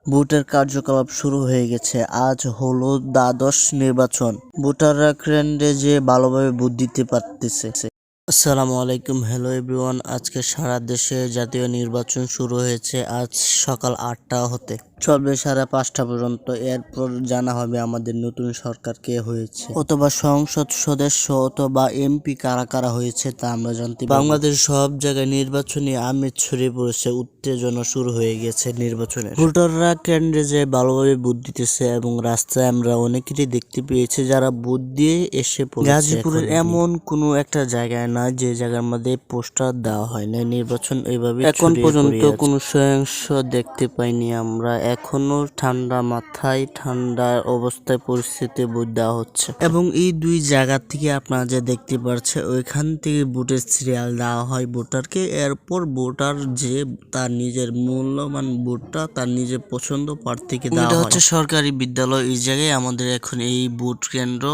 ভোটের কার্যকলাপ শুরু হয়ে গেছে। আজ হলো দ্বাদশ নির্বাচন। ভোটাররা কেন্দ্রে যেয়ে ভালোভাবে ভোট দিতে পারতেছে। আসসালামু আলাইকুম, হ্যালো এভরিওয়ান। আজকে সারা দেশে জাতীয় নির্বাচন শুরু হয়েছে আজ সকাল 8টা হতে, চলবে সাড়ে 5টা পর্যন্ত। এরপর জানা হবে আমাদের নতুন সরকার কে হয়েছে, অথবা সংসদ সদস্য অথবা এমপি কারা কারা হয়েছে তা আমরা জানতে পারব। বাংলাদেশ সব জায়গায় নির্বাচনী আমেজ ছড়িয়ে পড়েছে, উত্তেজনা শুরু হয়ে গেছে নির্বাচনের। ভোটাররা কেন্দ্রে যে ভালোভাবে ভোট দিতেছে এবং রাস্তায় আমরা অনেকেরই দেখতে পেয়েছি যারা ভোট দিয়ে এসে পড়েছে। গাজীপুরের এমন কোনো একটা জায়গায় না যে জায়গার মধ্যে পোস্টার দেওয়া হয় না। নির্বাচন এইভাবে এখন পর্যন্ত কোনো সহিংস দেখতে পাইনি আমরা। এখনো ঠান্ডা মাথায় ঠান্ডা অবস্থায় পরিস্থিতি ভোট দেওয়া হচ্ছে, এবং এই দুই জায়গা থেকে আপনারা যে দেখতে পাচ্ছেন ওইখান থেকে ভোটের সিরিয়াল দেওয়া হয় ভোটারকে। এরপর ভোটার যে তার নিজের মূল্যবান ভোটটা তার নিজের পছন্দ প্রার্থীকে দেওয়া হয়। হচ্ছে সরকারি বিদ্যালয়, এই জায়গায় আমাদের এখন এই ভোট কেন্দ্র,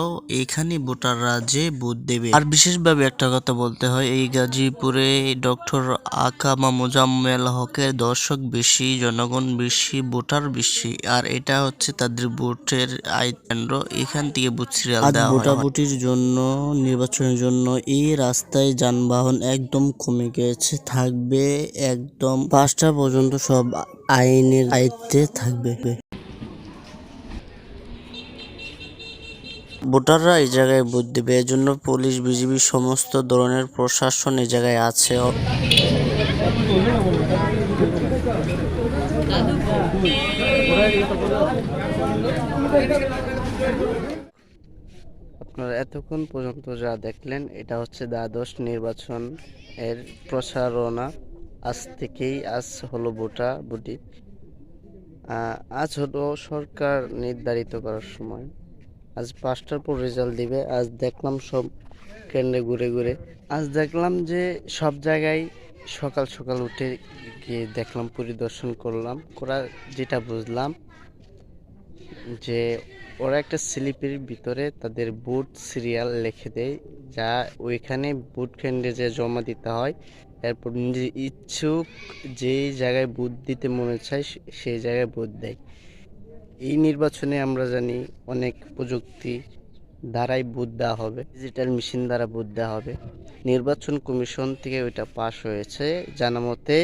এখানে ভোটাররা যে ভোট দেবে। আর বিশেষভাবে একটা কথা বলতে হয়, এই গাজীপুরে ডক্টর আকামা মোজাম্মেল হকের দর্শক বেশি, জনগণ বেশি, ভোটার বেশি, আর এটা হচ্ছে তাদের ভোটের কেন্দ্র। এখান থেকে ভোট সিরিয়াল দেওয়া হয়। ভোটাভুটির জন্য, নির্বাচনের জন্য এই রাস্তায় যানবাহন একদম কমে গেছে, থাকবে একদম 5টা পর্যন্ত সব আইনের আয়ত্তে থাকবে। ভোটাররা এই জায়গায় ভোট দেবে, এজন্য পুলিশ, বিজিবি, সমস্ত ধরনের প্রশাসন এই জায়গায় আছে। আপনারা এতক্ষণ পর্যন্ত যা দেখলেন এটা হচ্ছে দ্বাদশ নির্বাচন এর প্রচারণা। আজ হলো ভোটাভুটি। আজ হলো সরকার নির্ধারিত করার সময়। আজ 5টার পর রেজাল্ট দিবে। আজ দেখলাম সব কেন্দ্রে ঘুরে ঘুরে, আজ দেখলাম যে সব জায়গায় সকাল সকাল উঠে গিয়ে দেখলাম, পরিদর্শন করলাম, যেটা বুঝলাম যে ওরা একটা স্লিপের ভিতরে তাদের ভোট সিরিয়াল লিখে দেয়, যা ওইখানে ভোট কেন্দ্রে যে জমা দিতে হয়। এরপর নিজে ইচ্ছুক যেই জায়গায় ভোট দিতে মনে চায় সেই জায়গায় ভোট দেয়। এই নির্বাচনে আমরা জানি অনেক প্রযুক্তি দ্বারাই ভোট দেওয়া হবে, ডিজিটাল মেশিন দ্বারা ভোট দেওয়া হবে। নির্বাচন কমিশন থেকে ওইটা পাশ হয়েছে। জানা মতে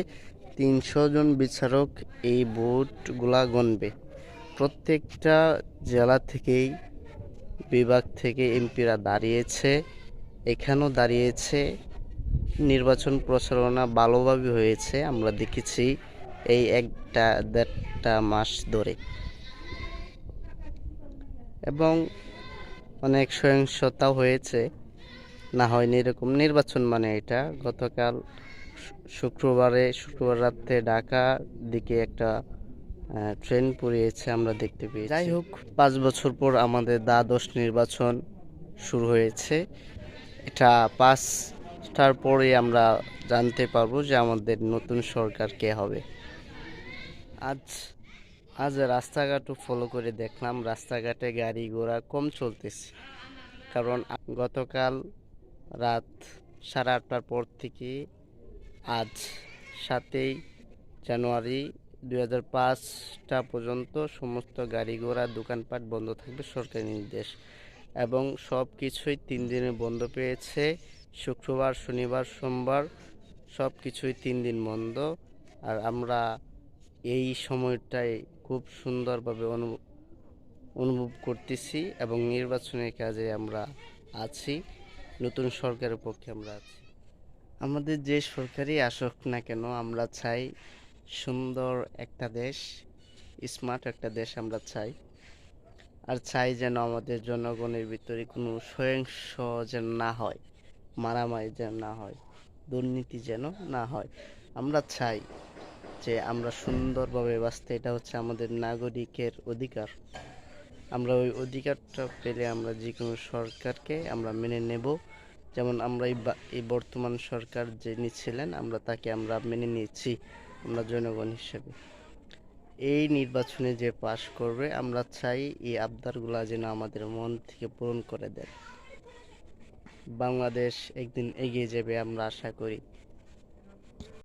300 জন বিচারক এই ভোটগুলা গণবে। প্রত্যেকটা জেলা থেকেই, বিভাগ থেকে এমপিরা দাঁড়িয়েছে, এখানেও দাঁড়িয়েছে। নির্বাচন প্রচারণা ভালোভাবে হয়েছে, আমরা দেখেছি এই 1-1.5 মাস ধরে, এবং অনেক সহিংসতাও হয়েছে। না হয়নি এরকম নির্বাচন মানে এটা। গতকাল শুক্রবার রাতে ঢাকা দিকে একটা ট্রেন পুড়িয়েছে, আমরা দেখতে পেয়েছি। যাই হোক, 5 বছর পর আমাদের দ্বাদশ নির্বাচন শুরু হয়েছে। এটা 5টার পরে আমরা জানতে পারবো যে আমাদের নতুন সরকার কে হবে। আজ রাস্তাঘাটও ফলো করে দেখলাম, রাস্তাঘাটে গাড়ি ঘোড়া কম চলতেছে, কারণ গতকাল রাত 8:30টার পর থেকে আজ 7ই জানুয়ারি 2005টা পর্যন্ত সমস্ত গাড়ি ঘোড়া দোকানপাট বন্ধ থাকবে, সরকারি নির্দেশ। এবং সব কিছুই 3 দিনে বন্ধ পেয়েছে। শুক্রবার, শনিবার, সোমবার সব কিছুই 3 দিন বন্ধ। আর আমরা এই সময়টায় খুব সুন্দরভাবে অনুভব করতেছি, এবং নির্বাচনের কাজে আমরা আছি। নতুন সরকারের পক্ষে আমরা আছি। আমাদের যে সরকারই আসুক না কেন, আমরা চাই সুন্দর একটা দেশ, স্মার্ট একটা দেশ আমরা চাই। আর চাই যেন আমাদের জনগণের ভিতরে কোনো সহিংস যেন না হয়, মারামারি যেন না হয়, দুর্নীতি যেন না হয়। আমরা চাই যে আমরা সুন্দরভাবে বাঁচতে। এটা হচ্ছে আমাদের নাগরিকের অধিকার। আমরা ওই অধিকারটা পেলে আমরা যে কোনো সরকারকে আমরা মেনে নেব। যেমন আমরা এই বর্তমান সরকার যিনি ছিলেন, আমরা তাকে আমরা মেনে নিয়েছি আমরা জনগণ হিসেবে। এই নির্বাচনে যে পাশ করবে, আমরা চাই এই আবদারগুলা যেন আমাদের মন থেকে পূরণ করে দেয়। বাংলাদেশ একদিন এগিয়ে যাবে, আমরা আশা করি।